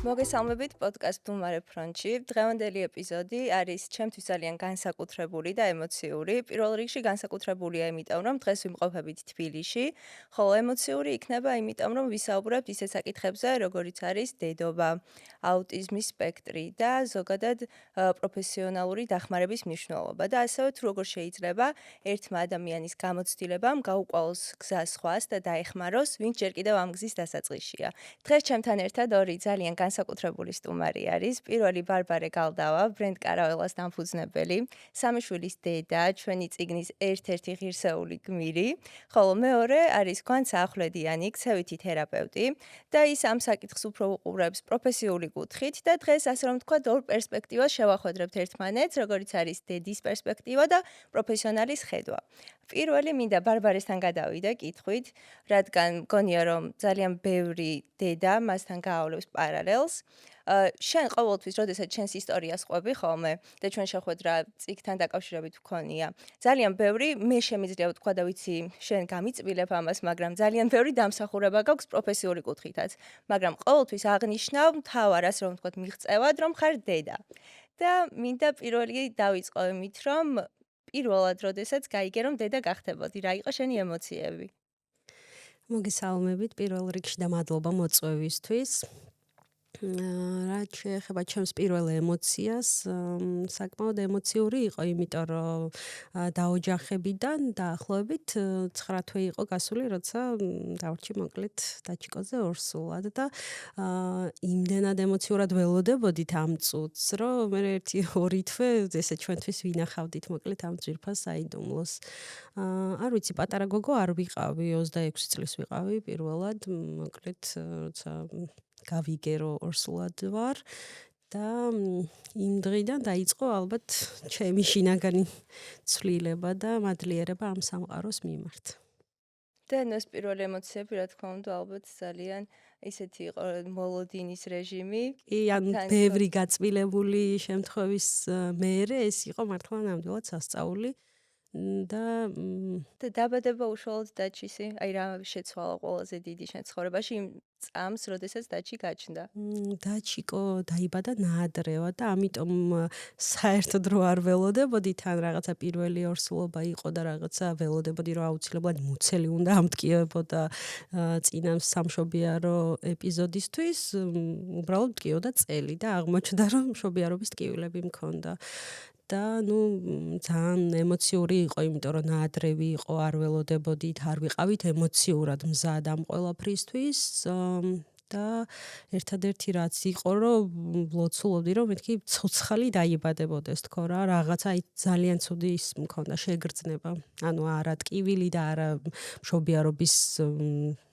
მოგესალმებით პოდკასტ „დუმარე ფრონტში“. დღევანდელი ეპიზოდი არის ჩემთვის ძალიან განსაკუთრებული და ემოციური. პირველ რიგში განსაკუთრებულია, იმიტომ რომ დღეს ვიმყოფებით თბილისში, ხოლო ემოციური იქნება, იმიტომ რომ ვისაუბრებთ ისეთ საკითხებზე, როგორიც არის დედობა, აუტიზმის სპექტრი და ზოგადად პროფესიონალური დახმარების მნიშვნელობა და ასევე თუ როგორ შეიძლება ერთმა ადამიანის გამოცდილებამ გაუყვალოს გზა სხვას და დაეხმაროს, ვინც ჯერ კიდევ ამ გზის დასაწყისშია. დღეს ჩემთან ერთად ორი ძალიან განსაკუთრებული სტუმარი არის. პირველი ბარბარე გალდავა, ბრენდ კარაველას დამფუძნებელი, სამი შვილის დედა, ჩვენი წიგნის ერთ-ერთი ღირსეული გმირი, ხოლო მეორე არის გვანცა ახვლედიანი, ქცევითი თერაპევტი და ის ამ საკითხს უფრო უყურებს პროფესიული კუთხით და დღეს ასე რომ ვთქვათ, ორ პერსპექტივას შევახვედრებთ ერთმანეთს, როგორიც არის დედის პერსპექტივა და პროფესიონალის ხედვა. პირველი მინდა ბარბარესთან გადავიდე კითხვით, რადგან მგონია რომ ძალიან ბევრი დედა მასთან გაავლებს პარალელს. შენ ყოველთვის, როდესაც ჩვენს ისტორიას ყვები ხოლმე და ჩვენ შეხვედრა წიგნთან დაკავშირებით ვქონია, ძალიან ბევრი მე შემიძლია ვთქვა და ვიცი, შენ გამიწვილებ ამას, მაგრამ ძალიან ბევრი დამსახურება გაქვს პროფესიული კუთხითაც. მაგრამ ყოველთვის აღნიშნავ მთავარ, ასე რომ ვთქვათ, მიღწევად, რომ ხარ დედა. და მინდა პირველი დავიწყო იმით, რომ პირველად, როდესაც გაიგე, რომ დედა გახდებოდი, რა იყო შენი ემოციები? მოგესალმებით პირველ რიგში და მადლობა მოწვევისთვის. რაც შეეხება ჩემს პირველ ემოციას, საკმაოდ ემოციური იყო, იმიტომ რომ დაოჯახებიდან დაახლოებით 9 თვე იყო გასული, როცა დავრჩი მოკლედ დაჩიკოზე ორსულად და იმდენად ემოციურად ველოდებოდით ამ წუთს, რომ მე 1-2 თვე ესე ჩვენთვის ვინახავდით მოკლედ ამ ძვირფას საიდუმლოს. არ ვიცი, პატარა გოგო არ ვიყავი, 26 წლის ვიყავი პირველად, მოკლედ როცა გავიგე რომ ორსულად ვარ და იმ დღიდან დაიწყო ალბათ ჩემი შინაგანი ცვლილება და მადლიერება ამ სამყაროს მიმართ. და ეს პირველი ემოციები, რა თქმა უნდა, ალბათ ძალიან ისეთი იყო მოლოდინის რეჟიმი. კი, ან ბევრი გაწმილებული შემთხვევის მერე ეს იყო მართლა ნამდვილად სასწაული. და დაბადება უშუალოდ დაჩისი, აი რა შეცვალა ყველაზე დიდი შენ ცხოვრებაში იმ წამს, როდესაც დაჩი გაჩნდა? დაჩიკო დაიბადა ნაადრევად და ამიტომ საერთოდ რო არ ველოდებოდი თან რაღაცა პირველი ორსულობა იყო და რაღაცა ველოდებოდი რომ აუცილებლად მუცელი უნდა ამტკიებოდა წინა სამშობიარო ეპიზოდისთვის, უბრალოდ მტკიოდა წელი და აღმოჩნდა რომ მშობიარობის ტკივილები მქონდა. და ძალიან ემოციური იყო, იმიტომ რომ ნაადრევი იყო, არ ველოდებოდით, არ ვიყავით ემოციურად მზად ამ ყველაფრისთვის და ერთადერთი რაც იყო, რომ ლოცულობდი, რომ მეთქი ცოცხალი დაიბადებოდეს თქო რა, რაღაცა აი ძალიან ცუდი ის მქონდა შეგრძნება. ანუ არა ტკივილი და არა მშობიარობის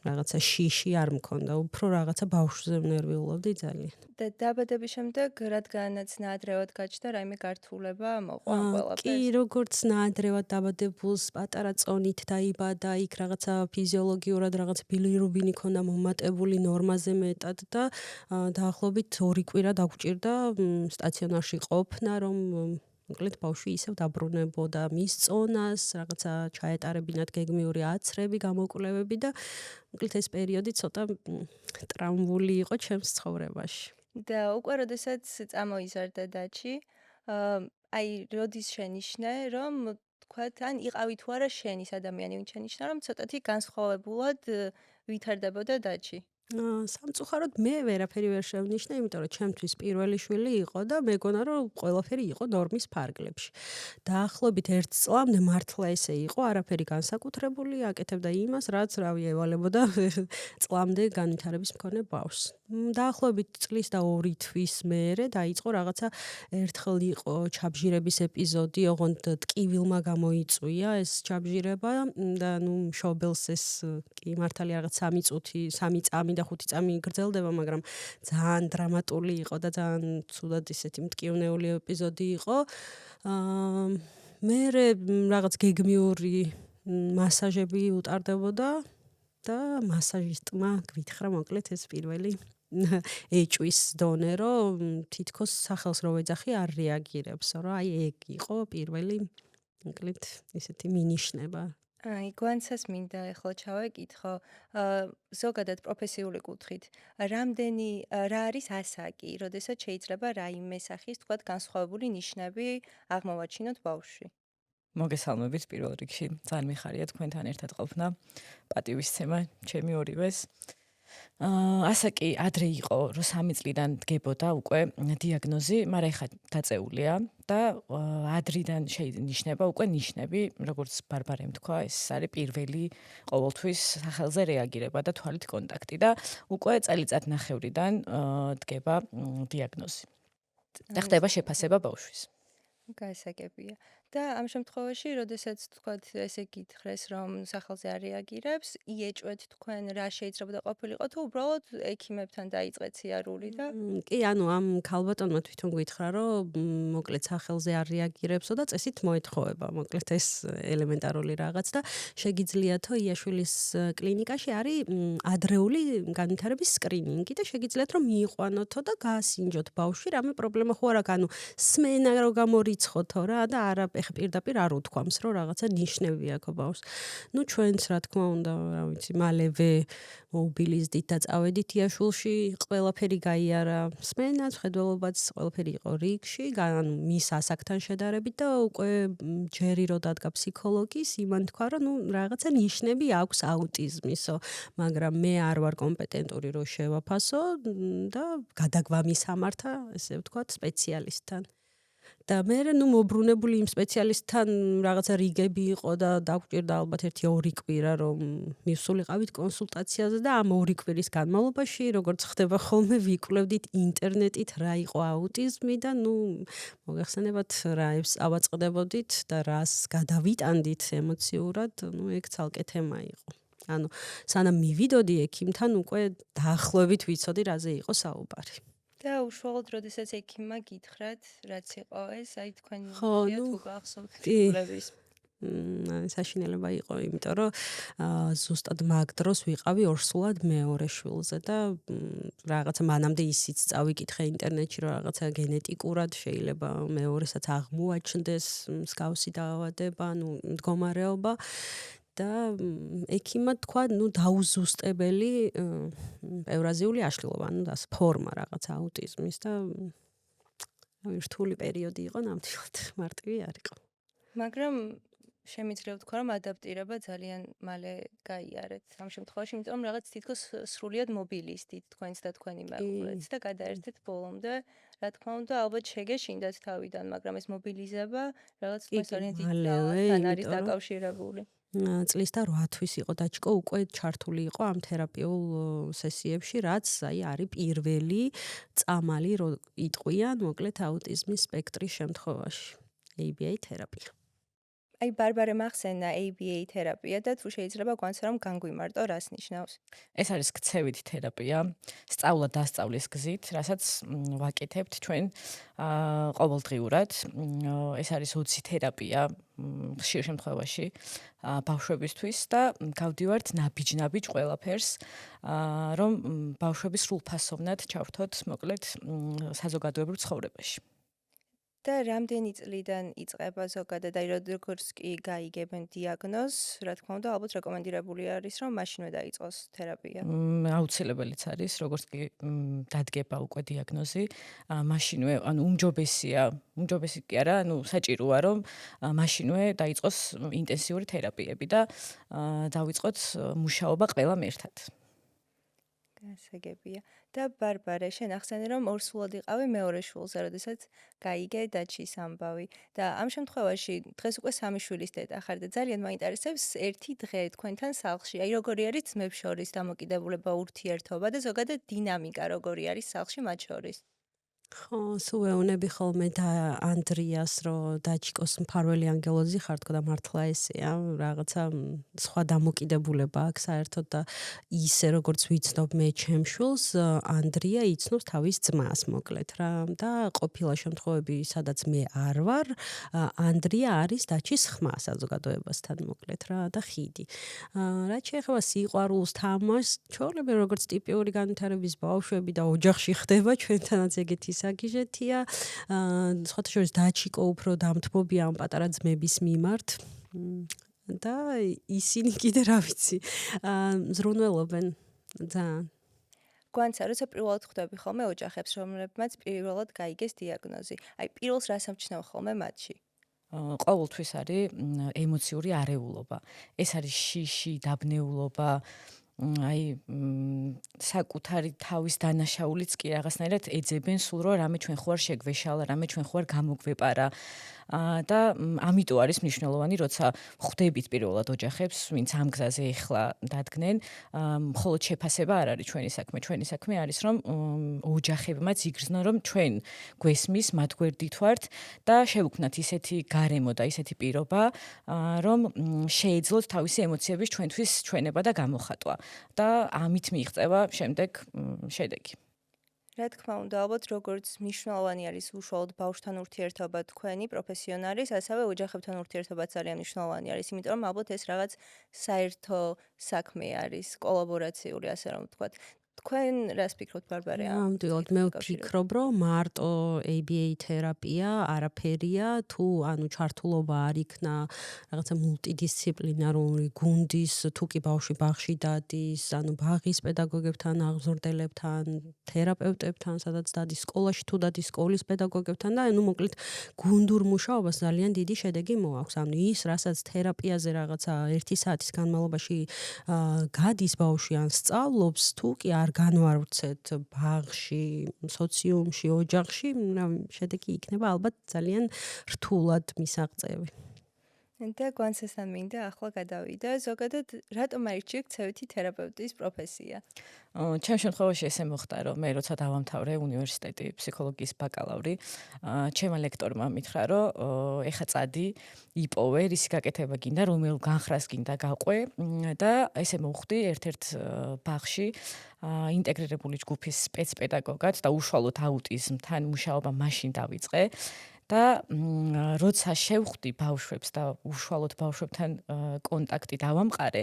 რაღაცა შიში არ მქონდა, უფრო რაღაცა ბავშვზე ვნერვიულობდი ძალიან. და დაბადების შემდეგ, რადგანაც ნაადრევად გაჩნდა, რაიმე გართულება მოყვა ამ ყველაფერს? კი, როგორც ნაადრევად დაბადებულს პატარა წონით დაიბადა, იქ რაღაცა ფიზიოლოგიურად რაღაც ბილირუბინი ქონდა მომატებული ნორმაზე მეტად და დაახლოებით 2 კვირა დაგვჭირდა სტაციონარში ყოფნა, რომ მოკლედ ბავშვი ისევ დაბრუნებოდა მის წონას, რაღაცა ჩაეტარებინათ გეგმიური აცრები, გამოკვლევები და მოკლედ ეს პერიოდი ცოტა ტრამვული იყო ჩემს ცხოვრებაში. და უკვე როდესაც წამოიზარდა დაჩი, აი როდის შენიშნე, რომ თქვათ, ან იყავი თუ არა შენის ადამიანი, ვინ შენიშნა, რომ ცოტათი განსხვავებულად ვითარდებოდა დაჩი? სამწუხაროდ მე ვერაფერი ვერ შევნიშნე, იმიტომ რომ ჩემთვის პირველი შვილი იყო და მეგონა რომ ყველაფერი იყო ნორმის ფარგლებში. დაახლოებით 1 წლამდე მართლა ესე იყო, არაფერი განსაკუთრებული, აკეთებდა იმას, რაც რავი ევალებოდა წლამდე განვითარების მქონე ბავშვს. დაახლოებით წლის და 2 თვის მერე დაიწყო რაღაცა ერთხელ იყო ჩაბჟირების ეპიზოდი, ოღონდ ტკივილმა გამოიწვია ეს ჩაბჟირება და მშობელს ეს კი მართალი რაღაც 3 წუთი, 3 წამი და 5 წამი გრძელდება, მაგრამ ძალიან დრამატული იყო და ძალიან ცუდად ისეთი მტკივნეული ეპიზოდი იყო. მე რაღაც გეგმიური მასაჟები უტარდებოდა და მასაჟისტმა გვითხრა მოკლედ ეს პირველი ეჭვის დონე, რომ თითქოს სახელს რო ვეძახი არ რეაგირებს, რომ აი ეგ იყო პირველი მოკლედ ისეთი მინიშნება. აი, გვანცას მინდა ეხლა ჩავეკითხო, ზოგადად პროფესიული კუთხით, რა არის ასაკი, როდესაც შეიძლება რაიმე სახის, თქვათ, განსხვავებული ნიშნები აღმოვაჩინოთ ბავშვში? მოგესალმებით პირველ რიგში. ძალიან მიხარია თქვენთან ერთად ყოფნა. პატივისცემა ჩემი ორივეს. ასაკი ადრე იყო, რომ 3 წლიდან დგებოდა უკვე დიაგნოზი, მაგრამ ეხლა დაწეულია და ადრიდან შეინიშნება უკვე ნიშნები, როგორც ბარბარემ თქვა, ეს არის პირველი ყოველთვის სახელზე რეაგირება და თვალით კონტაქტი და უკვე წელიწადნახევრიდან დგება დიაგნოზი. და ხდება შეფასება ბავშვის. გასაგებია. და ამ შემთხვევაში, როდესაც თქვათ, ესე გითხრეს, რომ სახელზე არ რეაგირებს, იეჭვეთ თქვენ რა შეიძლება ყოფილიყო თუ უბრალოდ ექიმებთან დაიწყეთ სიარული და კი, ანუ ამ ქალბატონმა თვითონ გითხრა, რომ მოკლედ სახელზე არ რეაგირებსო და წესით მოეთხოვება. მოკლედ ეს ელემენტარული რაღაც და შეგიძლიათო იაშვილის კლინიკაში არის ადრეული განვითარების სკრინინგი და შეგიძლიათ რომ მიიყვანოთო და გაასინჯოთ ბავშვი, რამე პრობლემა ხო არ აქვს, ანუ სმენა რო გამორიცხოთო რა და არა ეხა პირდაპირ არ უთქვამს, რომ რაღაცა ნიშნები აქვს ბავშვს. ნუ ჩვენც რა თქმა უნდა, რა ვიცი, მალევე მობილიზდით და წავედით იაშვილში, ყველაფერი გაიარა, სმენაც, ხედველობაც, ყველაფერი იყო რიგში, ანუ მის ასაკთან შედარებით და უკვე ჯერი რო დადგა ფსიქოლოგის, იმან თქვა, რომ ნუ რაღაცა ნიშნები აქვს აუტიზმისო, მაგრამ მე არ ვარ კომპეტენტური რომ შევაფასო და გადაგვამისამართა, ესე ვთქვათ, სპეციალისტთან. და მე ნუ მობრუნებული იმ სპეციალისტთან რაღაცა რიგები იყო და დაგვჭირდა ალბათ 1-2 კვირა რომ მივსულიყავით კონსულტაციაზე და ამ 2 კვირის განმავლობაში როგორც ხდება ხოლმე ვიკვლევდით ინტერნეტით რა იყო აუტიზმი და ნუ მოგეხსენებათ რაებს ავაწყდებოდით და რას გადავიტანდით ემოციურად, ნუ ეგ ცალკე თემა იყო. ანუ სანამ მივიდოდი ექიმთან უკვე დაახლოებით ვიცოდი რაზე იყო საუბარი. და უშუალოდ როდესაც ექიმმა გითხრათ, რაც იყო ეს, აი თქვენ ხო, მოგიათ ნუ, უგახსოვთ კი. კვლევის. საშინელება იყო, იმიტომ რომ ზუსტად მაგ დროს ვიყავი ორსულად მეორე შვილზე და რაღაცა მანამდე ისიც წავიკითხე ინტერნეტში, რომ რაღაცა გენეტიკურად შეიძლება მეორესაც აღმოაჩნდეს მსგავსი დაავადება, ნუ მდგომარეობა და ექიმმა თქვა, ნუ დაუზუსტებელი ევრაზიული აშლილობა, ანუ და ფორმა რაღაცა აუტიზმის და რთული პერიოდი იყო ნამდვილად, მარტივი არ იყო. მაგრამ შემიძლია ვთქვა, რომ ადაპტირება ძალიან მალე გაიარეთ. ამ შემთხვევაში, იმიტომ რომ რაღაც თითქოს სრულიად მობილიზდით თქვენს და თქვენი მეუღლეც და გადაერთეთ ბოლომდე. რა თქმა უნდა, ალბათ შეგეშინდათ თავიდან, მაგრამ ეს მობილიზება რაღაც თქვენს ძალიან დიდ დაავადებასთან არის დაკავშირებული. წლის და 8 თვის იყო დაჭკო, უკვე ჩართული იყო ამ თერაპიულ სესიებში, რაც აი არის პირველი წამალი, რომ იტყვიან მოკლედ აუტიზმის სპექტრის შემთხვევაში. ABA თერაპია. აი ბარბარე მახსენა ABA თერაპია და თუ შეიძლება გვანცე რომ განგვიმარტო რას ნიშნავს. ეს არის ქცევითი თერაპია, სწავლა-დასწავლის გზით, რასაც ვაკეთებთ ჩვენ ყოველდღიურად. ეს არის ოცი თერაპია ხშირ შემთხვევაში ბავშვებისთვის და გავდივართ ნაბიჯ-ნაბიჯ ყველაფერს, რომ ბავშვები სრულფასოვნად ჩავრთოთ, მოკლედ, საზოგადოებრივ ცხოვრებაში. და რამდენი წლიდან იწყება ზოგადად, აი როგორც კი გაიგებენ დიაგნოზს, რა თქმა უნდა, ალბათ რეკომენდირებული არის, რომ მაშინვე დაიწყოს თერაპია. აუცილებელიც არის, როგორც კი დადგება უკვე დიაგნოზი, მაშინვე, ანუ უმჯობესი კი არა, ანუ საჭიროა, რომ მაშინვე დაიწყოს ინტენსიური თერაპიები და დავიწყოთ მუშაობა ყველამ ერთად. გასაგებია. და ბარბარე, შენ ახსენე რომ ორსულად იყავი მეორე შვილზე, როდესაც გაიგე დაჩის ამბავი. და ამ შემთხვევაში დღეს უკვე 3 შვილის დედა ხარ და ძალიან მაინტერესებს ერთი დღე თქვენთან სახლში. აი როგორი არის ძმებს შორის დამოკიდებულება, ურთიერთობა და ზოგადად დინამიკა როგორი არის სახლში მათ შორის? ხო, სულ ეუბნები ხოლმე და ანდრიას, რომ დაჭიკოს მფარველი ანგელოზი ხარ თქო და მართლა ესეა, რაღაცა სხვა დამოკიდებულება აქვს საერთოდ და ისე როგორც ვიცნობ მე ჩემ შვილს, ანდრია იცნობს თავის ძმას მოკლედ რა და ყოფილა შემთხვევები, სადაც მე არ ვარ, ანდრია არის დაჩის ხმა საზოგადოებასთან მოკლედ რა და ხიდი. რაც შეეხება სიყვარულს, თამაშს, ჩვეულებრივ როგორც ტიპიური განვითარების ბავშვები და ოჯახში ხდება, ჩვენთანაც ეგეთი საგიჟეთია. სხვათა შორის დაჩიკო უფრო დამთმობია ამ პატარა ძმების მიმართ. და ისინი კიდე რა ვიცი, ზრუნველობენ ძალიან. გვანცა, როცა პირველად ხვდები ხოლმე ოჯახებს, რომლებმაც პირველად გაიგეს დიაგნოზი. აი, პირველს რას ამჩნევ ხოლმე მათში? ყოველთვის არის ემოციური არეულობა. ეს არის შიში, დაბნეულობა, აი საკუთარი თავის დანაშაულიც კი რაღაცნაირად ეძებენ სულ რომ რამე ჩვენ ხო არ შეგვეშალა, რამე ჩვენ ხო არ გამოგვეპარა. და ამიტომ არის მნიშვნელოვანი, როცა ხვდებით პირველად ოჯახებს, ვინც ამ გზაზე ეხლა დადგნენ, მხოლოდ შეფასება არ არის ჩვენი საქმე. ჩვენი საქმე არის, რომ ოჯახებმაც იგრძნონ, რომ ჩვენ გვესმის, მათ გვერდით ვართ და შევუქმნათ ისეთი გარემო და ისეთი პირობა, რომ შეეძლოთ თავისი ემოციების ჩვენთვის ჩვენება და გამოხატვა და ამით მიიღწევა შემდეგ შედეგი. რა თქმა უნდა, ალბათ როგორც მნიშვნელოვანი არის უშუალოდ ბავშვთან ურთიერთობა თქვენი პროფესიონალის, ასევე ოჯახებთან ურთიერთობაც ძალიან მნიშვნელოვანი არის, იმიტომ რომ ალბათ ეს რაღაც საერთო საქმე არის, კოლაბორაციული, ასე რომ ვთქვათ. თქვენ რას ფიქრობთ, ბარბარე? ნამდვილად მე ვფიქრობ, რომ მარტო ABA თერაპია არაფერია, თუ ანუ ჩართულობა არ იქნა რაღაცა მულტიდისციპლინარული გუნდის, თუ კი ბავშვი ბაღში დადის, ანუ ბაღის პედაგოგებთან, აღზრდელებთან, თერაპევტებთან, სადაც დადის სკოლაში, თუ დადის სკოლის პედაგოგებთან და ანუ მოკლედ გუნდურ მუშაობას ძალიან დიდი შედეგი მოაქვს. ანუ ის, რასაც თერაპიაზე რაღაცა 1 საათის განმავლობაში გადის ბავშვი ან სწავლობს, თუ კი არ განვარცეთ ბაღში, სოციუმში, ოჯახში, შედეგი იქნება ალბათ ძალიან რთულად მისაღწევი. და გვანცესთან მინდა ახლა გადავიდე. ზოგადად, რატომ აირჩიე ქცევითი თერაპევტის პროფესია? ჩემ შემთხვევაში ესე მოხდა, რომ მე როცა დავამთავრე უნივერსიტეტი ფსიქოლოგიის ბაკალავრი, ჩემმა ლექტორმა მითხრა, რომ ეხა წადი, იპოვე, რისი გაკეთება გინდა, რომელ განხრას გინდა გაყვე და ესე მოვხვდი ერთ-ერთ ბაღში ინტეგრირებული ჯგუფის სპეცპედაგოგად და უშუალოდ აუტიზმთან მუშაობა მაშინ დავიწყე. და როცა შევხვდი ბავშვებს და უშუალოდ ბავშვებთან კონტაქტი დავამყარე,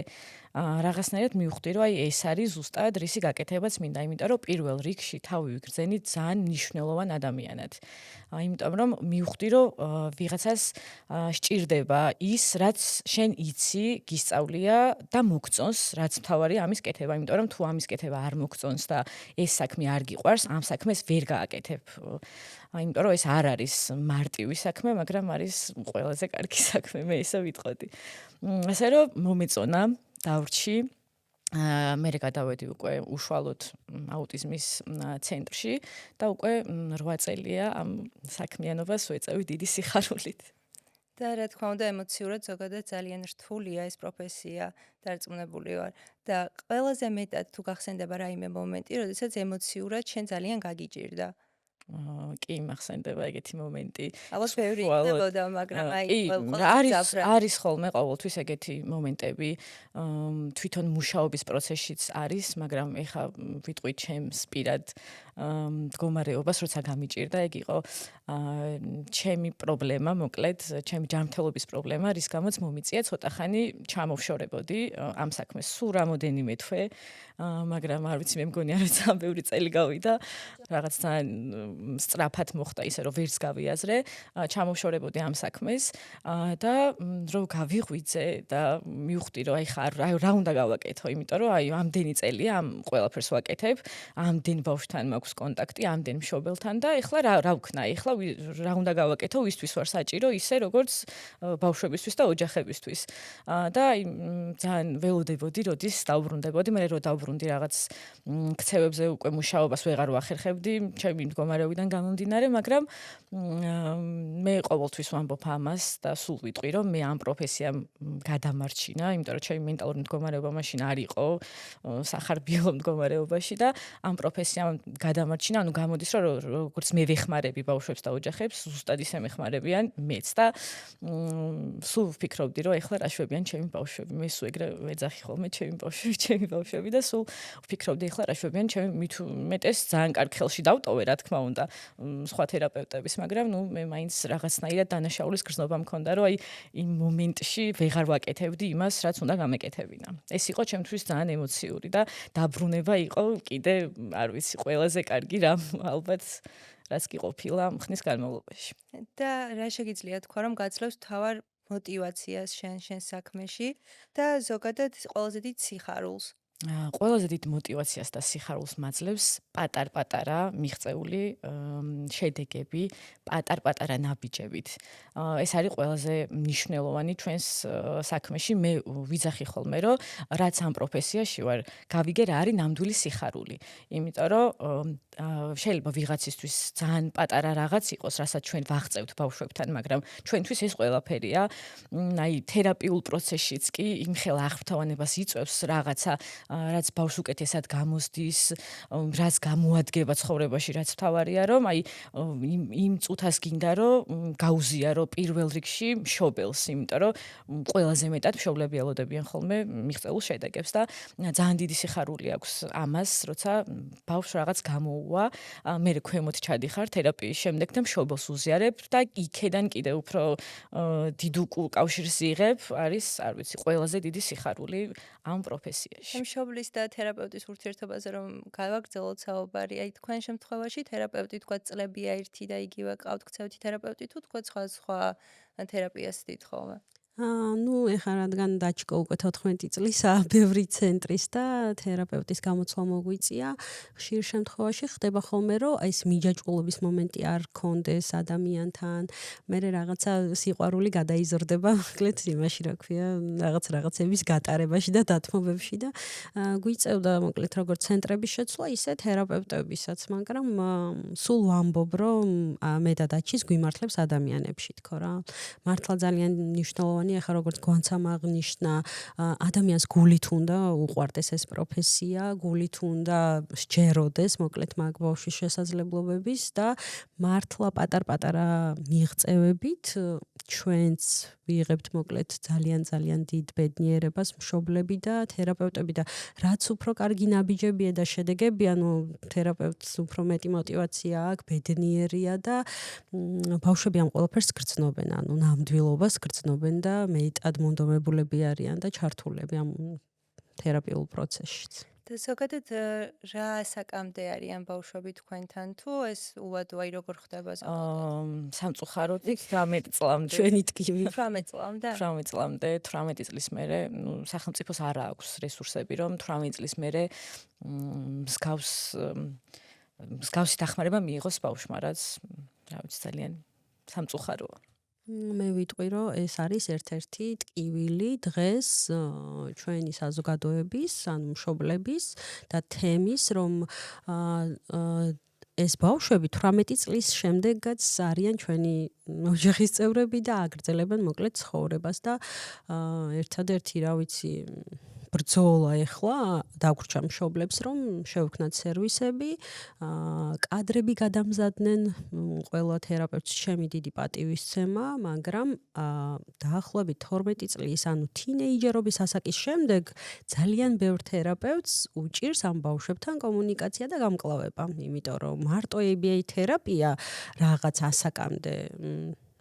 რაღაცნაირად მივხვდი, რომ აი ეს არის ზუსტად რისი გაკეთებაც მინდა, იმიტომ რომ პირველ რიგში თავი ვიგრძენი ძალიან მნიშვნელოვან ადამიანად. იმიტომ რომ მივხვდი, რომ ვიღაცას სჭირდება ის, რაც შენ იცი, გისწავლია და მოგწონს, რაც მთავარია ამის კეთება, იმიტომ რომ თუ ამის კეთება არ მოგწონს და ეს საქმე არ გიყვარს, ამ საქმეს ვერ გააკეთებ. იმიტომ რომ ეს არ არის მარტივი საქმე, მაგრამ არის ყველაზე კარგი საქმე, მე ესე ვიტყოდი. ასე რომ მომეწონა, დავრჩი. მე გადავედი უკვე უშუალოდ აუტიზმის ცენტრში და უკვე 8 წელია ამ საქმიანობას ვეწევი დიდი სიხარულით. და რა თქმა უნდა, ემოციურად ზოგადად ძალიან რთულია ეს პროფესია, დარწმუნებული ვარ. და ყველაზე მეტად თუ გახსენდება რაიმე მომენტი, როდესაც ემოციურად შენ ძალიან გაგიჭირდა. კი, მახსენდება ეგეთი მომენტი. ალბათ ბევრი იქნებოდა, მაგრამ აი არის ხოლმე ყოველთვის ეგეთი მომენტები. თვითონ მუშაობის პროცესშიც არის, მაგრამ ეხა ვიტყვით ჩემს პირად მდგომარეობას, როცა გამიჭირდა, ეგ იყო ჩემი პრობლემა, მოკლედ, ჩემი ჯანმრთელობის პრობლემა, რის გამოც მომიწია ცოტა ხანი ჩამოვშორებოდი ამ საქმეს სულ რამოდენიმე თვე, მაგრამ არ ვიცი, მე მგონია, რომ ძალიან ბევრი წელი გავიდა, რაღაც ძალიან სწრაფად მოხდა ისე, რომ ვერც გავიაზრე, ჩამოვშორებოდი ამ საქმეს და რო გავიღვიძე და მივხვდი, რომ აი ხარ, რა უნდა გავაკეთო, იმიტომ რომ აი ამდენი წელია ამ ყველაფერს ვაკეთებ, ამდენ ბავშვთან მაქვს კონტაქტი, ამდენ მშობელთან და ეხლა რა ვქნა, ეხლა რა უნდა გავაკეთო, ვისთვის ვარ საჭირო, ისე როგორც ბავშვებისთვის და ოჯახებისთვის. და აი ძალიან ველოდებოდი, როდის დავბრუნდებოდი, მე რო დავბრუნდი რაღაც ქცევებზე უკვე მუშაობას ვეღარ ვახერხებდი, ჩემი მდგომარეობიდან გამომდინარე, მაგრამ მე ყოველთვის ვამბობ ამას და სულ ვიტყვი, რომ მე ამ პროფესიამ გადამარჩინა, იმიტომ რომ ჩემი მენტალური მდგომარეობა მაშინ არ იყო სახარბიელო მდგომარეობაში და ამ პროფესიამ გადამარჩინა, ანუ გამოდის, რომ როგორც მე ვეხმარები ბავშვებს და ოჯახებს, ზუსტად ისე მეხმარებიან მეც და სულ ვფიქრობდი, რომ ეხლა რა შვებიან ჩემი ბავშვები, მე სულ ეგრე ვეძახი ხოლმე ჩემი ბავშვები და სულ ვფიქრობდი, ეხლა რა შვებიან ჩემი მით უმეტეს ძალიან კარგ ხელში დავტოვე, რა თქმა უნდა, სხვა თერაპევტების, მაგრამ ნუ მე მაინც რაღაცნაირად დანაშაულის გრძნობა მქონდა, რომ აი იმ მომენტში ვეღარ ვაკეთებდი იმას, რაც უნდა გამეკეთებინა. ეს იყო ჩემთვის ძალიან ემოციური და დაბრუნება იყო კიდე, არ ვიცი, ყველაზე კარგი რამ ალბათ რაც კი ყოფილა ხნის განმავლობაში. და რა შეგიძლია თქვა, რომ გაძლევს მთავარ მოტივაციას შენ საქმეში და ზოგადად ყველაზე დიდ სიხარულს? ყველაზე დიდ მოტივაციას და სიხარულს მაძლევს პატარ-პატარა მიღწეული შედეგები, პატარ-პატარა ნაბიჯებით. ეს არის ყველაზე მნიშვნელოვანი ჩვენს საქმეში. მე ვიძახი ხოლმე, რომ რაც ამ პროფესიაში ვარ, გავიგე რა არის ნამდვილი სიხარული. იმიტომ რომ შეიძლება ვიღაცისთვის ძალიან პატარა რაღაც იყოს, რასაც ჩვენ ვაღწევთ ბავშვებთან, მაგრამ ჩვენთვის ეს ყველაფერია. აი თერაპიულ პროცესშიც კი იმხელა აღფრთოვანებას იწვევს რაღაცა რაც ბავშვს უკეთესად გამოსდის, რაც გამოადგება ცხოვრებაში, რაც მთავარია, რომ აი იმ წუთას გინდა რომ გაუზიარო პირველ რიგში მშობელს, იმიტომ რომ ყველაზე მეტად მშობლები ელოდებიან ხოლმე მიღწეულ შედეგებს და ძალიან დიდი სიხარული აქვს ამას, როცა ბავშვს რაღაც გამოუვა, მე ქვემოთ ჩადიხარ თერაპიის შემდეგ და მშობელს უზიარებ და იქედან კიდე უფრო დიდ უკავშირს იღებ, არის, არ ვიცი, ყველაზე დიდი სიხარული ამ პროფესიაში. მშობლის და თერაპევტის ურთიერთობაზე რომ გავაგრძელოთ საუბარი, აი თქვენ შემთხვევაში თერაპევტი თქვა წლებია ერთი და იგივე ყავთ ქცევითი თერაპევტი თუ თქვა სხვა თერაპიას დით ხოლმე? ნუ ეხლა რადგან დაჩკო უკვე 14 წლისა ბევრი ცენტრის და თერაპევტის გამოცვლა მოგვიწია, ხშირ შემთხვევაში ხდება ხოლმე, რომ აი ეს მიჯაჭვულობის მომენტი არ გქონდეს ადამიანთან, მე რაღაცა სიყვარული გადაიზრდება, მოკლედ იმაში რა ქვია, რაღაცების გატარებაში და დათმობებში და გვიწევდა მოკლედ როგორც ცენტრების შეცვლა, ისე თერაპევტებისაც, მაგრამ სულ ვამბობ, რომ მე და დაჩის გვიმართლებს ადამიანებში თქო რა. მართლა ძალიან მნიშვნელოვანია ახლა როგორც გვანცამ აღნიშნა, ადამიანს გულით უნდა უყვარდეს ეს პროფესია, გულით უნდა სჯეროდეს, მოკლედ მაგ ბავშვის შესაძლებლობების და მართლა პატარ-პატარა მიღწევებით ჩვენც ვიღებთ მოკლედ ძალიან დიდ ბედნიერებას მშობლები და თერაპევტები და რაც უფრო კარგი ნაბიჯებია და შედეგებია, ნუ თერაპევტს უფრო მეტი მოტივაცია აქვს, ბედნიერია და ბავშვები ამ ყველაფერს გრძნობენ, ანუ ნამდვილობას გრძნობენ და მეტად მონდომებულები არიან და ჩართულები ამ თერაპიულ პროცესში. და ზოგადად რა ასაკამდე არიან ბავშვები თქვენთან თუ ეს უადოა როგორ ხდება ზოგადად? სამწუხაროდ 18 წლამდე. ჩვენი ტკივი 18 წლამდე? 18 წლამდე, 18 წლის მერე, სახელმწიფოს არ აქვს რესურსები, რომ 18 წლის მერე მსგავსი დახმარება მიიღოს ბავშვმა, რაც რა ვიცი ძალიან სამწუხაროა. მე ვიტყვი, რომ ეს არის ერთ-ერთი ტკივილი დღეს ჩვენი საზოგადოების, ანუ მშობლების და თემის, რომ ეს ბავშვები 18 წლის შემდეგაც არიან ჩვენი ოჯახის წევრები და აგრძელებენ მოკლედ ცხოვრებას და ერთადერთი, რა ვიცი, ბრძოლა ეხლა დაგვრჩა მშობლებს, რომ შევქმნათ სერვისები, კადრები გადამზადდნენ, ყველა თერაპევტს ჩემი დიდი პატივისცემა, მაგრამ დაახლოებით 12 წლის, ანუ თინეიჯერობის ასაკის შემდეგ ძალიან ბევრ თერაპევტს უჭირს ამ ბავშვებთან კომუნიკაცია და გამკლავება, იმიტომ რომ მარტო ABA თერაპია რაღაც ასაკამდე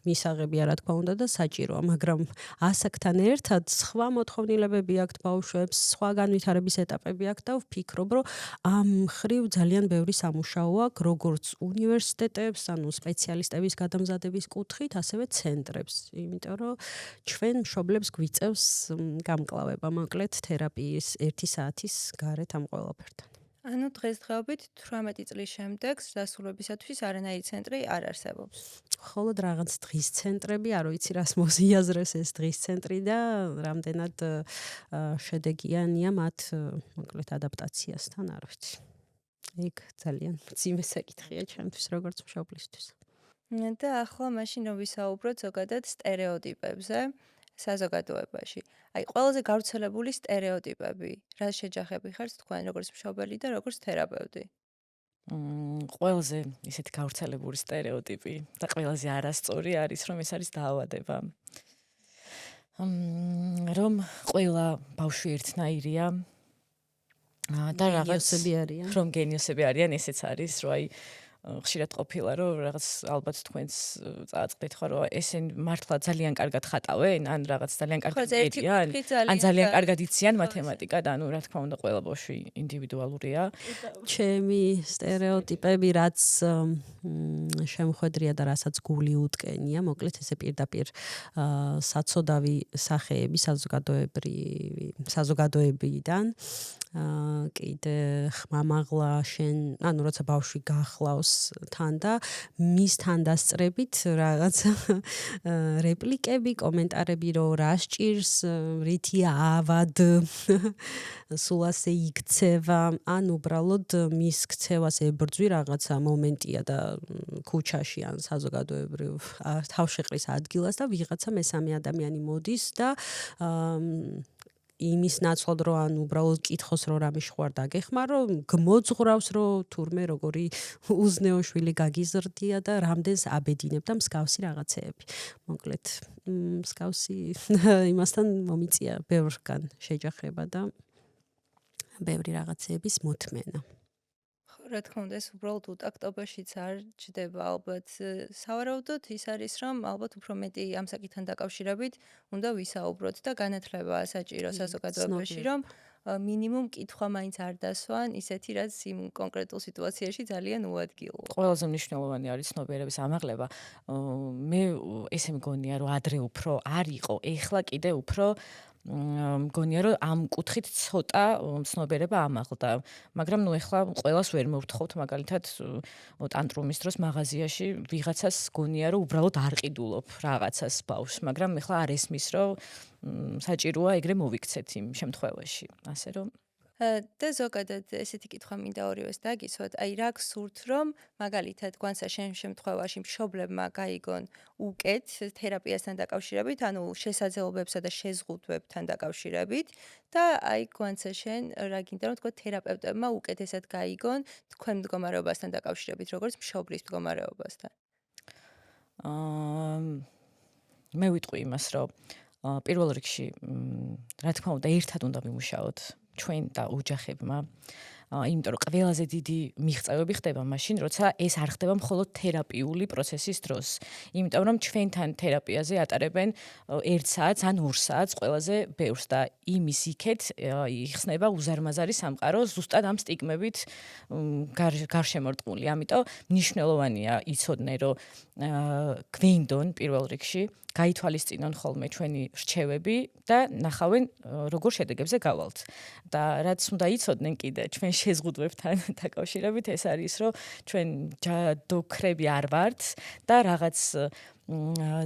მისაღებია, რა თქმა უნდა და საჭიროა, მაგრამ ასაკთან ერთად სხვა მოთხოვნილებები აქვთ ბავშვებს, სხვა განვითარების ეტაპები აქვთ და ვფიქრობ, რომ ამ მხრივ ძალიან ბევრი სამუშაო აქვს, როგორც უნივერსიტეტებს, ანუ სპეციალისტების გადამზადების კუთხით, ასევე ცენტრებს, იმიტომ რომ ჩვენ მშობლებს გვიწევს გამკლავება, მოკლედ თერაპიის 1 საათის გარეთ ამ ყველაფერთან. ანუ დღესდღეობით 18 წლის შემდეგ დასრულებისათვის არანაირი ცენტრი არ არსებობს. მხოლოდ რაღაც დღის ცენტრები, არ ვიცი რას მოსიაზრეს ეს დღის ცენტრი და რამდენად შედეგიანია მათ მოკლედ ადაპტაციასთან, არ ვიცი. ეგ ძალიან მძიმე საკითხია ჩემთვის როგორც მშობლისთვის. და ახლა მაშინ რომ ვისაუბროთ ზოგადად სტერეოტიპებზე საზოგადოებაში. აი, ყველაზე გავრცელებული სტერეოტიპები, რა შეჯახები ხართ თქვენ როგორც მშობელი და როგორც თერაპევტი? ყველაზე ისეთი გავრცელებული სტერეოტიპი და ყველაზე არასწორი არის, რომ ეს არის დაავადება. რომ ყველა ბავშვი ერთნაირია და რაღაც გენიოსები არიან. რომ გენიოსები არიან, ესეც არის, რომ აი ხშირად ყოფილა რომ რაღაც ალბათ თქვენს წააწყდით ხო რომ ესენ მართლა ძალიან კარგად ხატავენ ან რაღაც ძალიან კარგად წერიან ან ძალიან კარგად იციან მათემატიკა და ანუ რა თქმა უნდა ყველა ბავშვი ინდივიდუალურია ჩემი სტერეოტიპები რაც შემხედრია და რასაც გული უტკენია მოკლედ ესე პირდაპირ საცოდავი სახეები საზოგადოებიდან კიდე ხმამაღლა შენ ანუ როცა ბავშვი გახლავს თან და მისთან დასწრებით რაღაც რეპლიკები, კომენტარები რომ რა სჭირს, რითია ავად სულ ასე იქცევა, ან უბრალოდ მის ქცევას ებრძვი რაღაცა მომენტია და ქუჩაში ან საზოგადოებრივ თავშეყრის ადგილას და ვიღაცა მესამე ადამიანი მოდის და იმის ნაცვლად რომ ან უბრალოდ კითხოს რომ რამე ხვარ დაგეხმარო, გმოძღვრავს რომ თურმე როგორი უზნეო შვილი გაგიზრდია და რამდენს აბედინებ და მსგავსი რაღაცეები. მოკლედ, მსგავსი იმასთან მომიწია ბევრგან შეჯახება და ბევრი რაღაცეების მოთმენა. რა თქმა უნდა ეს უბრალოდ უტაქტობაშიც არ ჯდება ალბათ სავარაუდოდ ის არის რომ ალბათ უფრო მეტი ამ საკითხთან დაკავშირებით უნდა ვისაუბროთ და განათლება საჭირო საზოგადოებაში რომ მინიმუმ კითხვა მაინც არ დასვან ისეთი რაც იმ კონკრეტულ სიტუაციაში ძალიან უადგილოა. ყველაზე მნიშვნელოვანი არის ცნობიერების ამაღლება. მე ესე მგონია რომ ადრე უფრო არ იყო, ეხლა კიდე უფრო მგონია რომ ამ კუთხით ცოტა ცნობიერება ამაღლდა, მაგრამ ნუ ეხლა ყველას ვერ მოვთხოვთ მაგალითად ტანტრუმის დროს მაღაზიაში ვიღაცას გონია რომ უბრალოდ არ ყიდულობ რაღაცას ბავშვს, მაგრამ ეხლა არ ესმის რომ საჭიროა ეგრე მოვიქცეთ იმ შემთხვევაში, ასე რომ და ზოგადად ესეთი კითხვა მინდა ორივეს დაგისვათ, აი რა გსურთ რომ მაგალითად გვანცა შენ შემთხვევაში მშობლებმა გაიგონ უკეთ თერაპიასთან დაკავშირებით, ანუ შესაძლებლობებსა და შეზღუდვებთან დაკავშირებით და აი გვანცა შენ რა გინდა რომ თქვა თერაპევტებმა უკეთესად გაიგონ თქვენ მდგომარეობასთან დაკავშირებით, როგორც მშობლის მდგომარეობასთან. მე ვიტყვი იმას რომ პირველ რიგში რა თქმა უნდა ერთად უნდა ვიმუშაოთ ჩვენ და ოჯახებმა, იმიტომ რომ ყველაზე დიდი მიღწევები ხდება მაშინ, როცა ეს არ ხდება მხოლოდ თერაპიული პროცესის დროს. იმიტომ რომ ჩვენთან თერაპიაზე ატარებენ 1 საათს ან 2 საათს ყველაზე ბევრს და იმის იქეთ იხსნება უზარმაზარი სამყარო ზუსტად ამ სტიგმებით გარშემორტყმული. ამიტომ მნიშვნელოვანია იცოდნენ რომ გვინდონ პირველ რიგში გაითვალისწინონ ხოლმე ჩვენი რჩევები და ნახავენ როგორ შედეგებზე გავალთ. და რაც უნდა იცოდნენ კიდე ჩვენ შეზღუდვებთან დაკავშირებით ეს არის რომ ჩვენ ჯადოქრები არ ვართ და რაღაც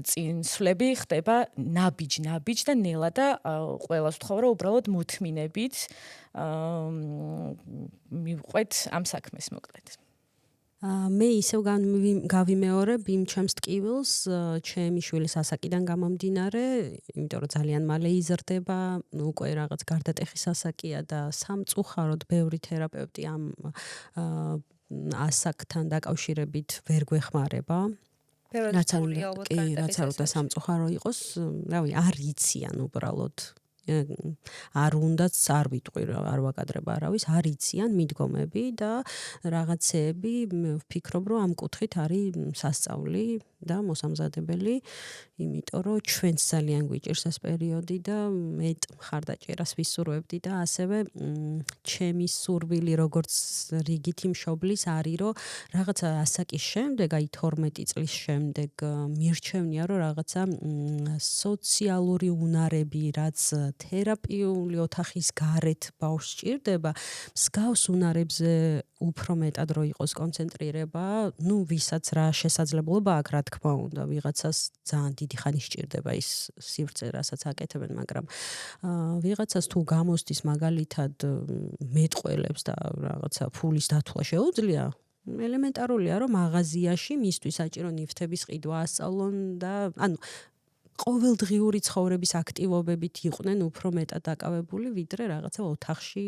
წინსვლები ხდება ნაბიჯ და ნელა და ყველას ვთხოვ რომ უბრალოდ მოთმინებით მივყვეთ ამ საქმეს მოკლედ. მე ისევ გავიმეორებ იმ ჩემს ტკივილს ჩემი შვილის ასაკიდან გამომდინარე, იმიტომ რომ ძალიან მალე იზრდება, უკვე რაღაც გარდატეხის ასაკია და სამწუხაროდ ბევრი თერაპევტი ამ ასაკთან დაკავშირებით ვერ გვეხმარება. რაც არ უნდა სამწუხარო იყოს, რავი, არ იციან უბრალოდ. არ უნდაც არ ვიტყვი არ ვაკადრება არავის, არ იციან მიდგომები და რაღაცეები, ვფიქრობ რომ ამ კუთხით არის სასწაული და მოსამზადებელი, იმიტომ რომ ჩვენს ძალიან გვიჭირს ეს პერიოდი და მეტ მხარდაჭერას ვისურვებდი და ასევე ჩემი სურვილი როგორც რიგითი მშობლის არის რომ რაღაცა ასაკის შემდეგ, აი 12 წლის შემდეგ მირჩევნია რომ რაღაცა სოციალური უნარები, რაც თერაპიული ოთახის გარეთ ბავშვს სჭირდება, მსგავს უნარებზე უფრო მეტად რო იყოს კონცენტრირება, ნუ ვისაც რა შესაძლებლობა აქვს, რა თქმა უნდა, ვიღაცას ძალიან დიდი ხანი სჭირდება ის სივრცე, რასაც აკეთებენ, მაგრამ ვიღაცას თუ გამოსდის მაგალითად მეტყველებს და რაღაცა ფულის დათვლა შეუძლია, ელემენტარულია, რომ მაღაზიაში მისთვის საჭირო ნივთების ყიდვა ასწავლონ და ანუ ყოველდღიური ცხოვრების აქტივობებით იყვნენ უფრო მეტად დაკავებული, ვიდრე რაღაცა ოთახში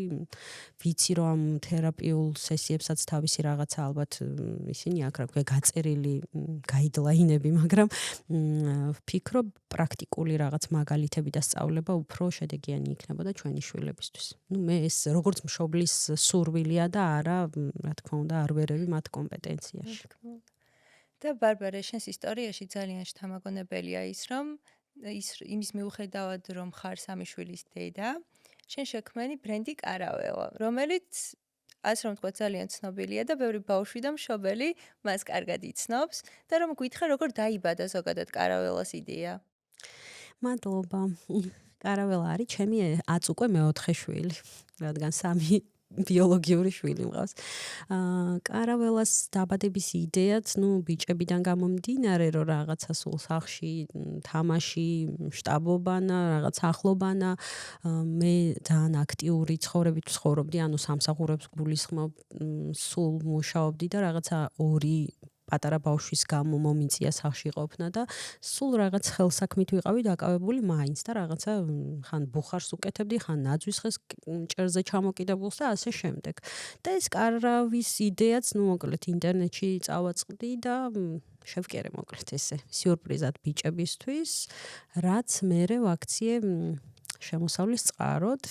ვიცი რომ ამ თერაპიულ სესიებსაც თავისი რაღაცა ალბათ ისინი აქ რა ქვია გაწერილი გაიდლაინები, მაგრამ ვფიქრობ პრაქტიკული რაღაც მაგალითები და სწავლება უფრო შედეგიანი იქნებოდა ჩვენი შვილებისთვის. მე ეს როგორც მშობლის სურვილია და არა, რა თქმა უნდა, არ ვერევი მათ კომპეტენციაში. და ბარბარე, შენს ისტორიაში ძალიან შთამაგონებელია იმის მიუხედავად რომ ხარ სამი შვილის დედა, შენ შექმენი ბრენდი კარაველა, რომელიც ასე რომ თქვა ძალიან ცნობილია და ბევრი ბავშვი და მშობელი მას კარგად იცნობს და რომ გითხრა როგორ დაიბადა ზოგადად კარაველას იდეა. მადლობა. კარაველა არის ჩემი აც უკვე მეოთხე შვილი, რადგან სამი ბიოლოგიური შვილი მყავს. კარაველას დაბადების იდეაც, ბიჭებიდან გამომდინარე, რომ რაღაცა სულ სახლში თამაში, შტაბობანა, რაღაც ახლობანა, მე ძალიან აქტიური ცხოვრებით ვცხოვრობდი, სამსახურებს გულისხმობ, სულ მუშაობდი და რაღაცა ორი პატარა ბავშვის გამო მომიწია სახლში ყოფნა და სულ რაღაც ხელსაქმით ვიყავი დაკავებული მაინც და რაღაცა ხან ბუხარს უკეთებდი, ხან ნაძვის ჭერზე ჩამოკიდებულს და ასე შემდეგ. და ეს კარავის იდეაც, მოკლედ ინტერნეტში წავაწყდი და შევკერე მოკლედ ესე სიურპრიზად ბიჭებისთვის, რაც მერე ვაქციე შემოსავლის წყაროდ,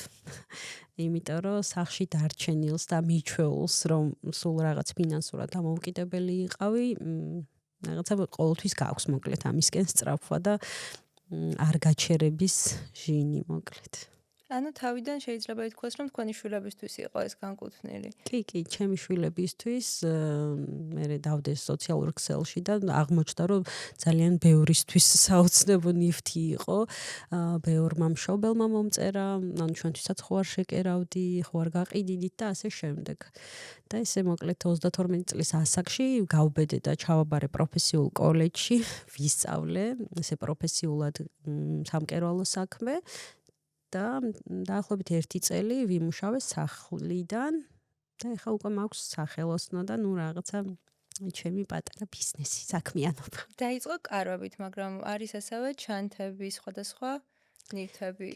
იმიტომ რომ სახლში დარჩენილს და მიჩვეულს, რომ სულ რაღაც ფინანსურად დამოუკიდებელი იყავი, რაღაცა ყოველთვის გაქვს მოკლედ ამისკენ სწრაფვა და არ გაჩერების ჟინი მოკლედ. ანუ თავიდან შეიძლება ითქვას, რომ თქვენი შვილებისთვის იყო ეს განკუთვნილი. კი, ჩემი შვილებისთვის მე დავდეს სოციალურ ქსელში და აღმოჩნდა, რომ ძალიან ბევრისთვის საოცნებო ნივთი იყო. ბევრმა მშობელმა მომწერა, ჩვენთვისაც ხო არ შეკერავდი, ხო არ გაყიდიდით და ასე შემდეგ. და ესე მოკლედ 32 წლის ასაკში გავბედე და ჩავაბარე პროფესიულ კოლეჯში, ვისწავლე ესე პროფესიულად სამკერვალო საქმე. და დაახლოებით 1 წელი ვიმუშავე სახლიდან და ეხლა უკვე მაქვს სახელოსნო და რაღაცა ჩემი პატარა ბიზნესი, საქმიანობა. დაიწყო კარვებით, მაგრამ არის ასევე ჩანთები, სხვადასხვა ნივთები,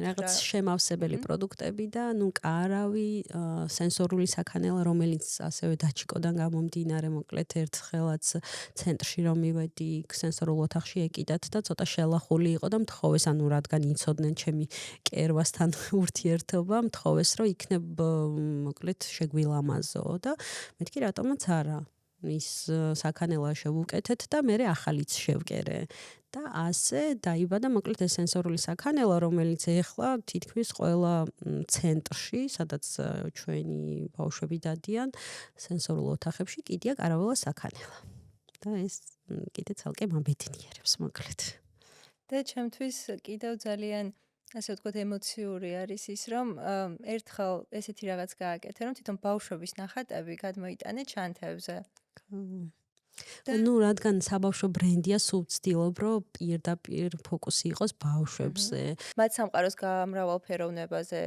რაღაც შემავსებელი პროდუქტები და კარავი, სენსორული საქანელა, რომელიც ასევე დაჩიკოდან გამომდინარე, მოკლედ ერთხელაც ცენტრში რომ მივედი, სენსორულ ოთახში ეკიდათ და ცოტა შელახული იყო და მთხოვეს, რადგან იცოდნენ ჩემი კერვასთან ურთიერთობა, მთხოვეს, რომ იქნებ მოკლედ შეგვილამაზო და მეთქი რატომაც არა. ის საქანელა შევუკეთეთ და მე ახალიც შევკერე. და ასე დაიბადა მოკლედ ეს სენსორული საქანელა, რომელიც ეხლა თითქმის ყველა ცენტრში, სადაც ჩვენი ბავშვები დადიან, სენსორულ ოთახებში კიდია კარაველა საქანელა. და ეს კიდე ცალკე მაბედნიერებს მოკლედ. და ჩემთვის კიდევ ძალიან ასე ვთქვათ ემოციური არის ის, რომ ერთხელ ესეთი რაღაც გააკეთე, რომ თვითონ ბავშვების ნახატები გადმოიტანე ჩანთებზე. რადგან საბავშვო ბრენდია, სულ ვცდილობ, რომ პირდაპირ ფოკუსი იყოს ბავშვებზე. მათ სამყაროს გამრავალფეროვნებაზე,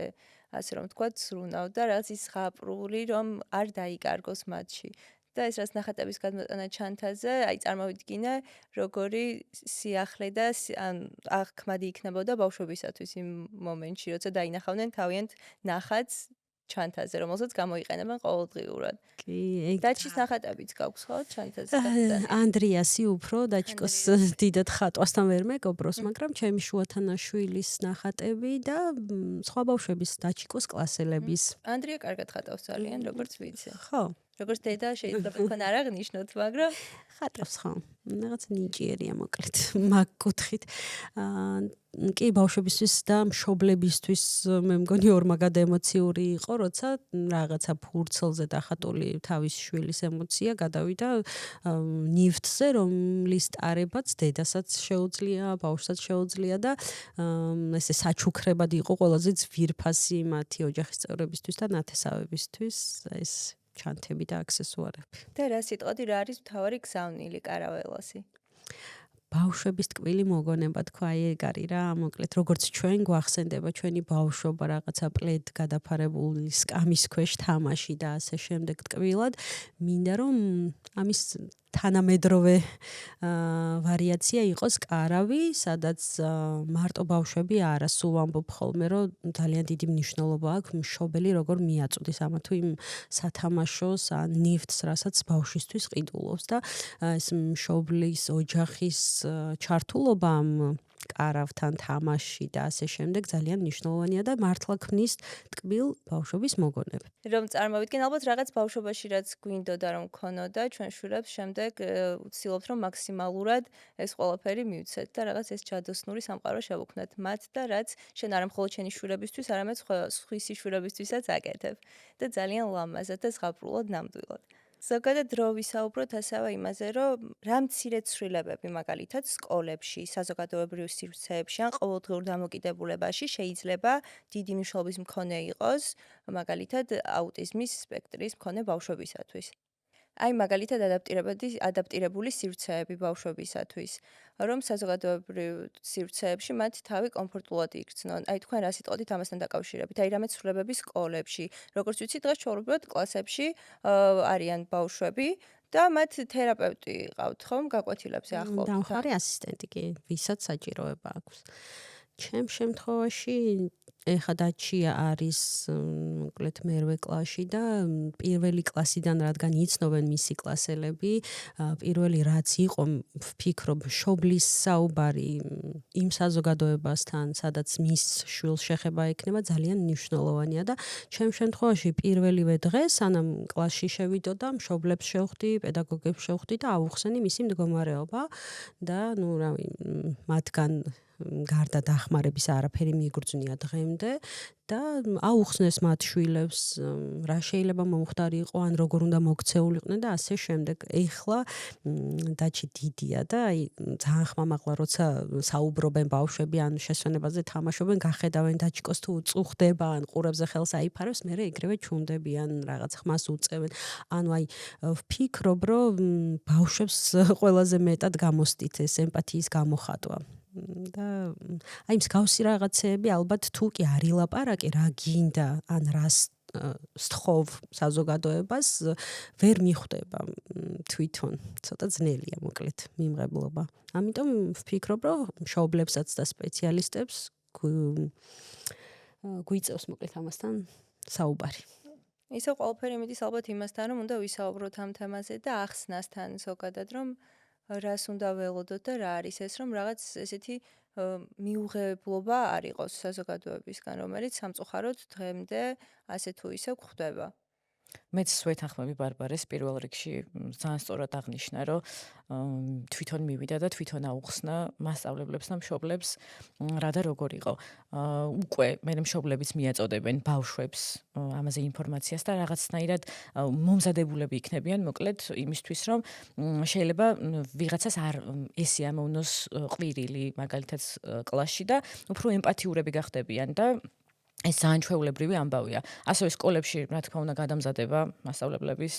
ასე რომ ვთქვათ, სრუნავ და რაღაც ის ზღაპრული, რომ არ დაიკარგოს მათში. და ეს რაც ნახატების გადმოტანა ჩანთაზე, წარმოვიდგინე, როგორი სიახლე და აღქმადი იქნებოდა ბავშვებისათვის იმ მომენტში, როცა დაინახავდნენ თავიანთ ნახატს ჩანთაზე, რომელსაც გამოიყენებენ ყოველდღიურად. კი, დაჩის ნახატებიც გაქვს ხო ჩანთაზე? ანდრიასი უფრო დაჩკოს დიდად ხატვასთან ვერ მეგობროს, მაგრამ ჩემი შუათანაშვილის ნახატები და სხვა ბავშვების დაჩკოს კლასელების. ანდრია კარგად ხატავს ძალიან, როგორც ვიცი. ხო. როგორც დედა შეიძლება თქვენ არ აღნიშნოთ, მაგრამ ხატავს ხო. რაღაც ნიჭიერია მოკლედ მაგ კუთხით. კი ბავშვებისთვის და მშობლებისთვის მე მგონი ორმაგად ემოციური იყო, როცა რაღაცა ფურცელზე დახატული თავის შვილის ემოცია გადავიდა ნივთზე, რომლის ტარებაც დედასაც შეუძლია, ბავშვსაც შეუძლია და ესე საჩუქრებად იყო ყველაზე ძვირფასი მათი ოჯახის წევრებისთვის და ნათესავებისთვის ეს ჩანთები და აქსესუარები. და რა სიტყვადი, რა არის მთავარი გზავნილი კარაველასი? ბავშვების ტკბილი მოგონება თქვა, ეგ არის რა, მოკლედ როგორც ჩვენ გვახსენდება ჩვენი ბავშვობა რაღაცა პლედ გადაფარებული სკამის ქვეშ თამაში და ასე შემდეგ ტკბილად, მინდა რომ ამის თანამედროვე ვარიაცია იყოს კარავი, სადაც მარტო ბავშვები არა, სულ ვამბობ ხოლმე, რომ ძალიან დიდი მნიშვნელობა აქვს მშობელი როგორ მიაწვდის ამა თუ იმ სათამაშოს ან ნივთს, რასაც ბავშვისთვის ყიდულობს და ეს მშობლის ოჯახის ჩართულობა ამ კარავთან თამაში და ასე შემდეგ ძალიან მნიშვნელოვანია და მართლა ქმნის ტკბილ ბავშვების მოგონებ. რომ წარმოვიდგენ, ალბათ რაღაც ბავშვობაში რაც გვინდოდა რომ ქონოდა, ჩვენ შვილებს შემდეგ ვცდილობთ რომ მაქსიმალურად ეს ყველაფერი მივცეთ და რაღაც ეს ჯადოსნური სამყარო შევუქმნათ მათ და რაც შენ არა მხოლოდ შენი შვილებისთვის, არამედ სხვისი შვილებისთვისაც აკეთებ და ძალიან ლამაზად და ზღაპრულად ნამდვილად. ზოგადად დრო ვისაუბროთ ასევე იმაზე, რომ რა მცირე ცვლილებები მაგალითად სკოლებში, საზოგადოებრივ სივრცეებში ან ყოველდღიურ დამოკიდებულებაში შეიძლება დიდი მნიშვნელობის მქონე იყოს, მაგალითად აუტიზმის სპექტრის მქონე ბავშვებისათვის. აი მაგალითად ადაპტირებული სივრცეები ბავშვებისათვის, რომ საზოგადოებრივ სივრცეებში მათ თავი კომფორტულად იქცნონ. აი თქვენ რა სიტყვით ამასთან დაკავშირებით? აი რამე ცვლილებები სკოლებში, როგორც ვიცი, დღეს ჩვეულებრივად კლასებში არიან ბავშვები და მათ თერაპევტი ყავთ ხომ გაკვეთილებზე ახლობთ. დამხმარე ასისტენტი კი, ვისაც საჭიროება აქვს. ჩემ შემთხვევაში ეხა დაჩია არის მოკლედ მერვე კლასში და პირველი კლასიდან რადგან იცნობენ მისი კლასელები, პირველი რაც იყო ვფიქრობ მშობლის საუბარი იმ საზოგადოებასთან, სადაც მის შვილს შეხება ექნება ძალიან მნიშვნელოვანია და ჩემ შემთხვევაში პირველივე დღეს სანამ კლასში შევიდოდა, მშობლებს შევხვდი, პედაგოგებს შევხვდი და ავუხსენი მისი მდგომარეობა და ნუ რავი მათგან გარდა დახმარების არაფერი მიიგრძნია დღემდე და აუხსნეს მათ შვილებს რა შეიძლება მომხდარი იყო ან როგორ უნდა მოქცეულიყვნენ და ასე შემდეგ. ეხლა დაჩი დიდია და აი ძალიან ხმამაღლა როცა საუბრობენ ბავშვები ან შესვენებაზე თამაშობენ, გახედავენ დაჩკოს თუ უწუხდება ან ყურებზე ხელს აიფარებს, მერე ეგრევე ჩუნდებიან რაღაც ხმას უწევენ. ანუ აი ვფიქრობ, რომ ბავშვებს ყველაზე მეტად გამოსდით ეს ემპათიის გამოხატვა. და აი მსგავსი რაღაცეები ალბათ თუ კი არ ილაპარაკი რა გინდა ან რას სთხოვ საზოგადოებას ვერ მიხვდება თვითონ ცოტა ძნელია მოკლედ მიმღებლობა. ამიტომ ვფიქრობ რომ მშობლებსაც და სპეციალისტებს გვიწევს მოკლედ ამასთან საუბარი. ისე ყველაფერი მიდის ალბათ იმასთან რომ უნდა ვისაუბროთ ამ თემაზე და ახსნასთან ზოგადად რომ რას უნდა ველოდოთ და რა არის ეს რომ რაღაც ესეთი მიუღებლობა არ იყოს საზოგადოებისგან, რომელიც სამწუხაროდ დღემდე ასე თუ ისე გვხვდება. მეც ვეთანხმები ბარბარეს პირველ რიგში ძალიან სწორად აღნიშნა, რომ თვითონ მივიდა და თვითონ აუხსნა მასწავლებლებს და მშობლებს რა და როგორ იყო. უკვე მე მშობლებიც მიაწოდებენ ბავშვებს ამაზე ინფორმაციას და რაღაცნაირად მომზადებულები იქნებიან მოკლედ იმისთვის, რომ შეიძლება ვიღაცას არ ესიამოვნოს ყვირილი მაგალითად კლასში და უფრო ემპათიურები გახდებიან და ეს ძალიან ჩვეულებრივი ამბავია. ასევე სკოლებში, რა თქმა უნდა, გადამზადება მასწავლებლების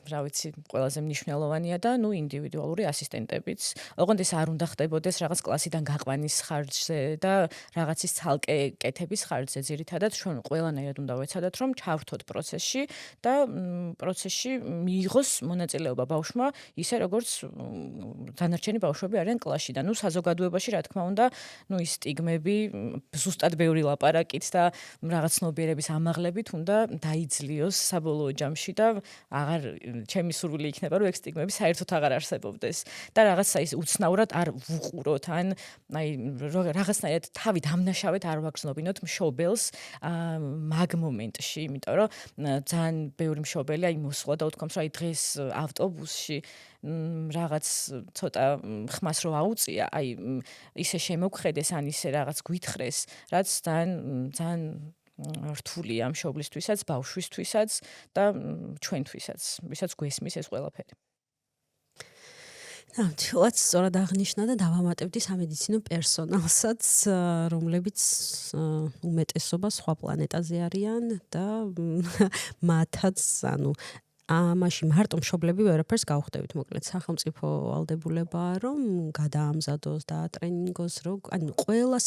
რა ვიცი, ყველაზე მნიშვნელოვანია და ნუ ინდივიდუალური ასისტენტებიც. ოღონდ ეს არ უნდა ხდებოდეს რაღაც კლასიდან გაყვანის ხარჯზე და რაღაცის ცალკე კეთების ხარჯზე. ძირითადად ჩვენ ყველანაირად უნდა ვეცადოთ, რომ ჩავრთოთ პროცესში და პროცესში მიიღოს მონაწილეობა ბავშვმა, ისე როგორც დანარჩენი ბავშვები არიან კლასში და ნუ საზოგადოებაში, რა თქმა უნდა, ნუ ის სტიგმები ზუსტად ბევრი ლაპარაკით და რაღაც ცნობიერების ამაღლებით უნდა დაიძლიოს საბოლოო ჯამში და აღარ ჩემი სურვილი იქნება, რომ ეგ სტიგმები საერთოდ აღარ არსებობდეს და რაღაცა ის უცნაურად არ ვუყუროთ, ან აი რაღაცნაირად თავი დამნაშავედ არ ვაგრძნობინოთ მშობელს მაგ მომენტში, იმიტომ რომ ძალიან ბევრი მშობელი აი მოსვლა და უთქვამს, რომ აი დღეს ავტობუსში რაღაც ცოტა ხმას რო აუწია, აი ისე შემოგხედეს, ან ისე რაღაც გვითხრეს, რაც ძალიან რთულია მშობლისთვისაც, ბავშვისთვისაც და ჩვენთვისაც, ვისაც გვესმის ეს ყველაფერი. თილაც სწორად აღნიშნა და დავამატებდი სამედიცინო პერსონალსაც, რომლებიც უმეტესობა სხვა პლანეტაზე არიან და მათაც, ანუ ამაში მარტო მშობლები ვერაფერს გავხდებით, მოკლედ სახელმწიფო ვალდებულებაა, რომ გადაამზადოს და ატრენინგოს, რომ ყველა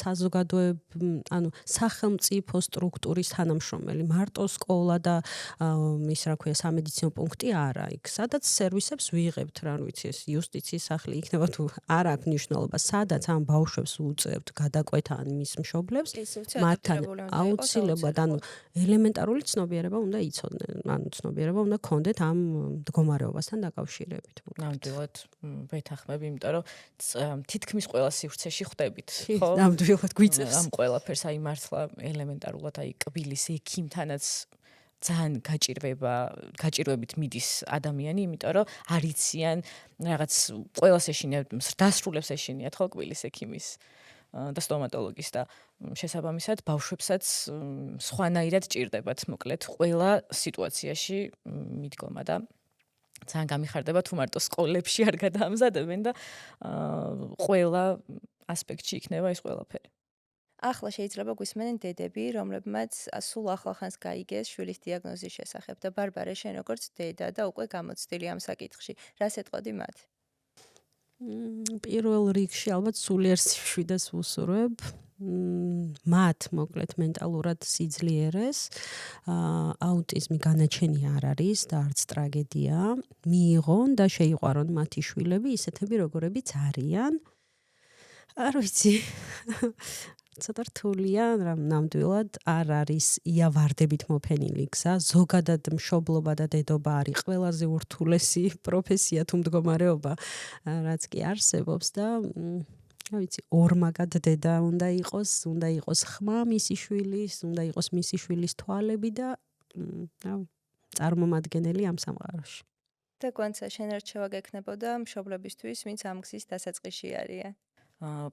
სახელმწიფო სტრუქტურის თანამშრომელი, მარტო სკოლა და ის რა ქვია სამედიცინო პუნქტი არა იქ, სადაც სერვისებს ვიღებთ, რა ვიცი, ეს იუსტიციის სახლი იქნება თუ არ აქვს მნიშვნელობა, სადაც ამ ბავშვებს უწევთ გადაკვეთა მის მშობლებს, მათთან აუცილებლად, ელემენტარული ცნობიერება უნდა იცოდნენ, ცნობიერება უნდა ქონდეთ ამ მდგომარეობასთან დაკავშირებით. ნამდვილად ვეთანხმები, იმიტომ რომ თითქმის ყველა სივრცეში ხვდებით, ხო? ნამდვილად გვიწევს. ამ ყველაფერს აი მართლა ელემენტარულად აი კბილის ექიმთანაც ძალიან გაჭირვებით მიდის ადამიანი, იმიტომ რომ არ იციან რაღაც ყველას ეშინიათ, დასრულებს ეშინიათ ხო კბილის ექიმის და სტომატოლოგის და შესაბამისად ბავშვებსაც სხვანაირად ჭირდებათ, მოკლედ ყველა სიტუაციაში მიდგომა და ძალიან გამიხარდება თუ მარტო სკოლებში არ გადაამზადებენ და ყველა ასპექტში იქნება ეს ყველაფერი. ახლა შეიძლება გვისმენენ დედები, რომლებმაც სულ ახლახანს გაიგეს შვილის დიაგნოზის შესახებ და ბარბარე, შენ როგორც დედა და უკვე გამოცდილი ამ საკითხში, რას ეტყოდი მათ? პირველ რიგში ალბათ სულიერ სიშვიდეს ვუსურვებ. მათ მოკლედ მენტალურად სიძლიერეს, აუტიზმი განაჩენი არ არის და არც ტრაგედია. მიიღონ და შეიყვარონ მათი შვილები ისეთები, როგორებიც არიან. არ ვიცი. ცოტა რთულია, რომ ნამდვილად არ არის იავარდებით მოფენილი გზა. ზოგადად მშობლობა და დედობა არის ყველაზე ურთულესი პროფესია თუ მდგომარეობა, რაც კი არსებობს და რა ვიცი, ორმაგად დედა უნდა იყოს ხმა მისი შვილის, უნდა იყოს მისი შვილის თვალები და წარმომადგენელი ამ სამყაროში. და გვანცა შენ რჩევა გექნებოდა მშობლებისთვის, ვინც ამ გზის დასაწყისში არიან?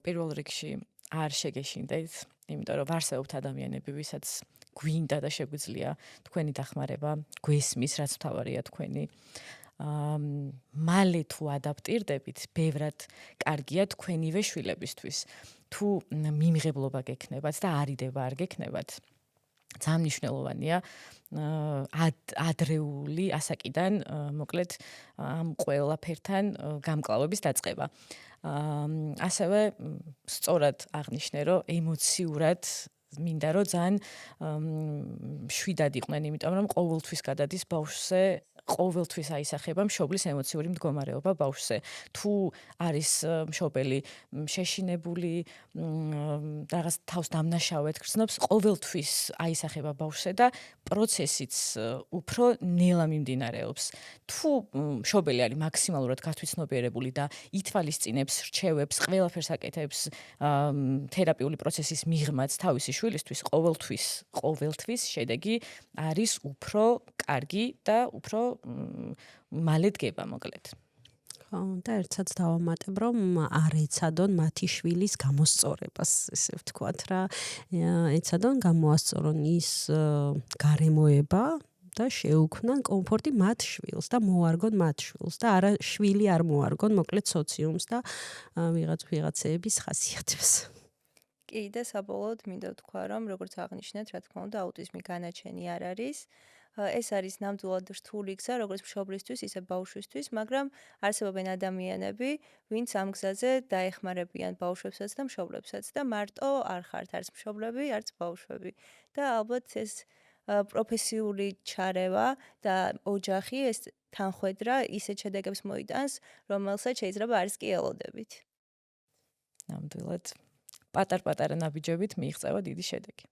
პირველ რიგში არ შეგეშინდეთ, იმიტომ რომ ვარსებობთ ადამიანები, ვისაც გვინდა და შეგვიძლია თქვენი დახმარება, გვესმის, რაც მთავარია თქვენი. მალე თუ ადაპტირდებით, ბევრად კარგია თქვენივე შვილებისთვის. თუ მიმღებლობა გექნებათ და არიდება არ გექნებათ, ძალიან მნიშვნელოვანია ადრეული ასაკიდან მოკლედ ამ ყველაფერთან გამკლავების დაწყება. ასევე სწორად აღნიშნე, რომ ემოციურად მინდა რომ ძალიან შვიდად იყვნენ, იმიტომ რომ ყოველთვის გადადის ბავშვზე, ყოველთვის აისახება მშობლის ემოციური მდგომარეობა ბავშვზე. თუ არის მშობელი შეშინებული, რაღაც თავს დამნაშავედ გრძნობს, ყოველთვის აისახება ბავშვზე და პროცესიც უფრო ნელა მიმდინარეობს. თუ მშობელი არის მაქსიმალურად გათვითცნობიერებული და ითვალისწინებს, რჩევებს, ყველაფერს აკეთებს თერაპიული პროცესის მიღმაც თავისი შვილისთვის, ყოველთვის შედეგი არის უფრო კარგი და უფრო მალე დგება მოკლედ. ხო, და ერთსაც დავამატებ, რომ არ ეცადონ მათი შვილის გამოსწორებას, ესე ვთქვათ რა. ეცადონ გამოასწორონ ის გარემოება და შეუქმნან კომფორტი მათ შვილს და მოარგონ მათ შვილს და არა შვილი არ მოარგონ მოკლედ სოციუმს და ვიღაცების ხასიათებს. კი და საბოლოოდ მინდა ვთქვა, რომ როგორც აღნიშნეთ, რა თქმა უნდა, აუტიზმი განაჩენი არ არის. ეს არის ნამდვილად რთული გზა, როგორც მშობლისთვის, ისე ბავშვისთვის, მაგრამ არსებობენ ადამიანები, ვინც ამ გზაზე დაეხმარებიან ბავშვებსაც და მშობლებსაც და მარტო არ ხართ არც მშობლები, არც ბავშვები. და ალბათ ეს პროფესიული ჩარევა და ოჯახი, ეს თანხვედრა ისეთ შედეგებს მოიტანს, რომელსაც შეიძლება არც კი ელოდებით. ნამდვილად პატარ-პატარა ნაბიჯებით მიიღწევა დიდი შედეგი.